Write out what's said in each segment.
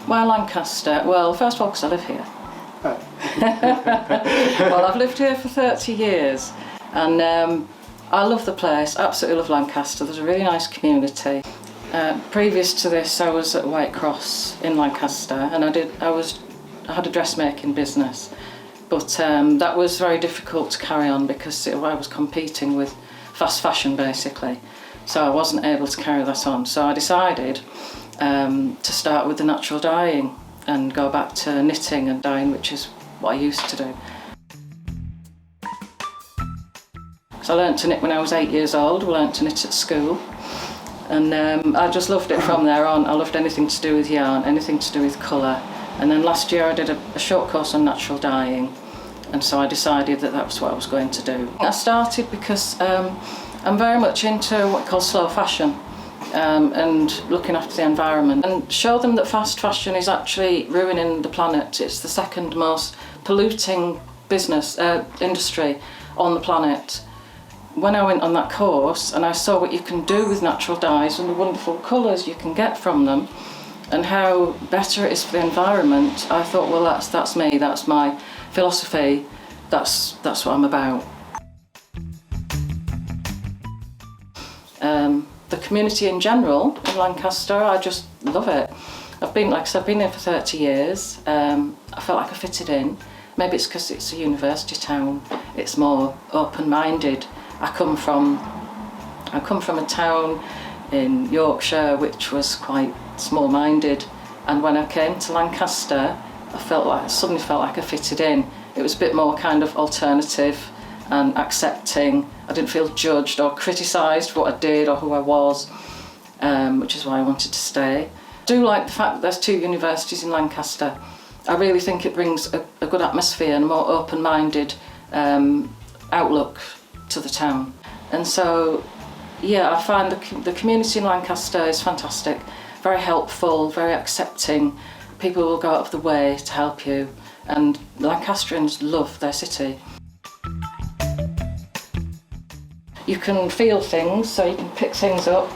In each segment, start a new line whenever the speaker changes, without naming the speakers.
Why Lancaster? Well, first of all, because I live here.
Oh.
Well, I've lived here for 30 years and I love the place, absolutely love Lancaster. There's a really nice community. Previous to this, I was at White Cross in Lancaster and I had a dressmaking business, but that was very difficult to carry on because I was competing with fast fashion basically, so I wasn't able to carry that on. So I decided to start with the natural dyeing and go back to knitting and dyeing, which is what I used to do. So I learnt to knit when I was 8 years old. We learnt to knit at school, and I just loved it from there on. I loved anything to do with yarn, anything to do with colour. And then last year I did a short course on natural dyeing, and so I decided that was what I was going to do. I started because I'm very much into what we call slow fashion and looking after the environment, and show them that fast fashion is actually ruining the planet. It's the second most polluting industry on the planet. When I went on that course and I saw what you can do with natural dyes and the wonderful colours you can get from them and how better it is for the environment, I thought, well, that's me, that's my philosophy, that's what I'm about. The community in general in Lancaster, I just love it. I've been here for 30 years. I felt like I fitted in. Maybe it's because it's a university town, it's more open-minded. I come from a town in Yorkshire which was quite small-minded, and when I came to Lancaster I suddenly felt like I fitted in. It was a bit more kind of alternative and accepting. I didn't feel judged or criticised for what I did or who I was, which is why I wanted to stay. I do like the fact that there's 2 universities in Lancaster. I really think it brings a good atmosphere and a more open-minded outlook to the town. And so, yeah, I find the community in Lancaster is fantastic, very helpful, very accepting. People will go out of the way to help you, and Lancastrians love their city. You can feel things, so you can pick things up.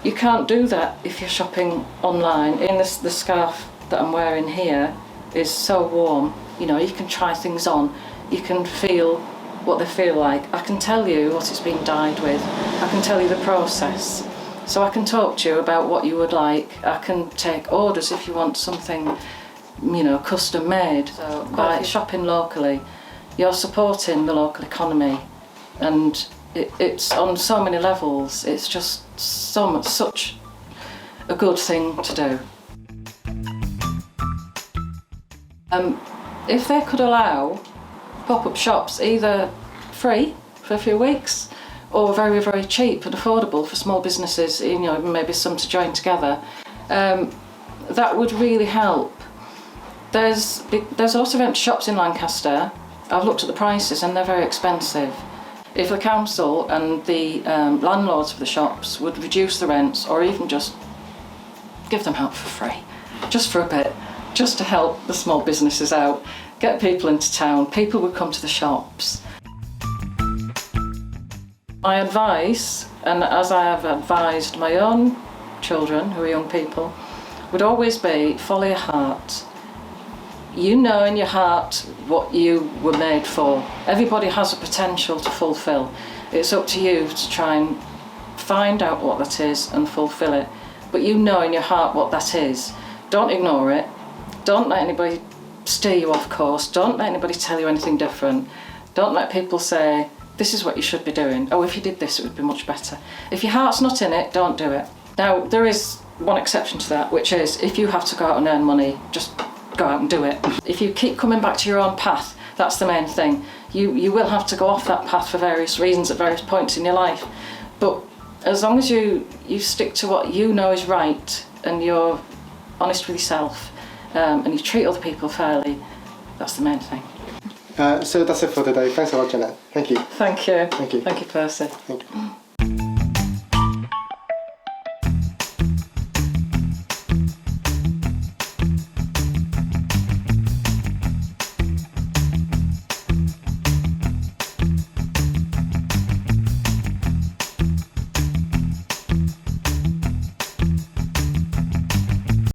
You can't do that if you're shopping online. The scarf that I'm wearing here is so warm. You know, you can try things on. You can feel what they feel like. I can tell you what it's been dyed with. I can tell you the process. So I can talk to you about what you would like. I can take orders if you want something, you know, custom made. So by shopping locally, you're supporting the local economy, and it's on so many levels. It's just such a good thing to do. If they could allow pop-up shops either free for a few weeks or very, very cheap and affordable for small businesses, you know, maybe some to join together, that would really help. There's a lot of empty shops in Lancaster. I've looked at the prices and they're very expensive. If the council and the landlords for the shops would reduce the rents or even just give them help for free, just for a bit, just to help the small businesses out, get people into town, people would come to the shops. My advice, and as I have advised my own children who are young people, would always be follow your heart. You know in your heart what you were made for. Everybody has a potential to fulfil. It's up to you to try and find out what that is and fulfil it. But you know in your heart what that is. Don't ignore it. Don't let anybody steer you off course. Don't let anybody tell you anything different. Don't let people say, this is what you should be doing. Oh, if you did this, it would be much better. If your heart's not in it, don't do it. Now, there is one exception to that, which is if you have to go out and earn money, just go out and do it. If you keep coming back to your own path, that's the main thing. You will have to go off that path for various reasons at various points in your life. But as long as you stick to what you know is right and you're honest with yourself and you treat other people fairly, that's the main thing.
So that's it for today. Thanks a lot, Janet. Thank you.
Thank you.
Thank you.
Thank you, Percy.
Thank you.